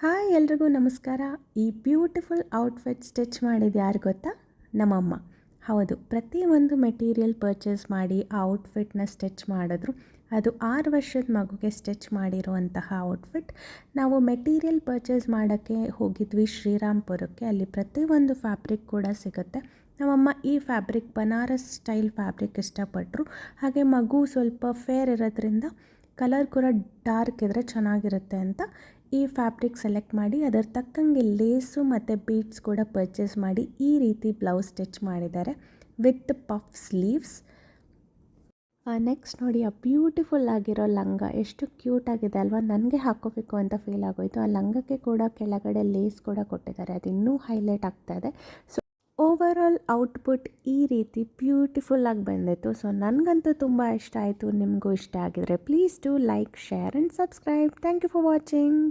Hi ಎಲ್ರಿಗೂ ನಮಸ್ಕಾರ. ಈ ಬ್ಯೂಟಿಫುಲ್ ಔಟ್ಫಿಟ್ ಸ್ಟಿಚ್ ಮಾಡಿದ್ದು ಯಾರು ಗೊತ್ತಾ? ನಮ್ಮಮ್ಮ. ಹೌದು, ಪ್ರತಿಯೊಂದು ಮೆಟೀರಿಯಲ್ ಪರ್ಚೇಸ್ ಮಾಡಿ ಆ ಔಟ್ಫಿಟ್ನ ಸ್ಟಿಚ್ ಮಾಡಿದ್ರು. ಅದು 6 ವರ್ಷದ ಮಗುಗೆ ಸ್ಟಿಚ್ ಮಾಡಿರುವಂತಹ ಔಟ್ಫಿಟ್. ನಾವು ಮೆಟೀರಿಯಲ್ ಪರ್ಚೇಸ್ ಮಾಡೋಕ್ಕೆ ಹೋಗಿದ್ವಿ ಶ್ರೀರಾಮ್ಪುರಕ್ಕೆ. ಅಲ್ಲಿ ಪ್ರತಿಯೊಂದು ಫ್ಯಾಬ್ರಿಕ್ ಕೂಡ ಸಿಗುತ್ತೆ. ನಮ್ಮಮ್ಮ ಈ ಫ್ಯಾಬ್ರಿಕ್ ಬನಾರಸ್ ಸ್ಟೈಲ್ ಫ್ಯಾಬ್ರಿಕ್ ಇಷ್ಟಪಟ್ಟರು. ಹಾಗೆ ಮಗು ಸ್ವಲ್ಪ ಫೇರ್ ಇರೋದ್ರಿಂದ ಕಲರ್ ಕೂಡ ಡಾರ್ಕ್ ಇದ್ದರೆ ಚೆನ್ನಾಗಿರುತ್ತೆ ಅಂತ ಈ ಫ್ಯಾಬ್ರಿಕ್ ಸೆಲೆಕ್ಟ್ ಮಾಡಿ ಅದರ ತಕ್ಕಂಗೆ ಲೇಸು ಮತ್ತು ಬೀಡ್ಸ್ ಕೂಡ ಪರ್ಚೇಸ್ ಮಾಡಿ ಈ ರೀತಿ ಬ್ಲೌಸ್ ಸ್ಟಿಚ್ ಮಾಡಿದ್ದಾರೆ ವಿತ್ ಪಫ್ ಸ್ಲೀವ್ಸ್. ನೆಕ್ಸ್ಟ್ ನೋಡಿ, ಆ ಬ್ಯೂಟಿಫುಲ್ ಆಗಿರೋ ಲಂಗ ಎಷ್ಟು ಕ್ಯೂಟ್ ಆಗಿದೆ ಅಲ್ವಾ? ನನಗೆ ಹಾಕೋಬೇಕು ಅಂತ ಫೀಲ್ ಆಗೋಯಿತು. ಆ ಲಂಗಕ್ಕೆ ಕೂಡ ಕೆಳಗಡೆ ಲೇಸ್ ಕೂಡ ಕೊಟ್ಟಿದ್ದಾರೆ, ಅದು ಇನ್ನೂ ಹೈಲೈಟ್ ಆಗ್ತಾ ಇದೆ. ಸೊ ಓವರಾಲ್ ಔಟ್ಪುಟ್ ಈ ರೀತಿ ಬ್ಯೂಟಿಫುಲ್ಲಾಗಿ ಬಂದಿತ್ತು. ಸೊ ನನಗಂತೂ ತುಂಬ ಇಷ್ಟ ಆಯಿತು. ನಿಮಗೂ ಇಷ್ಟ ಆಗಿದರೆ please do like, share and subscribe. Thank you for watching.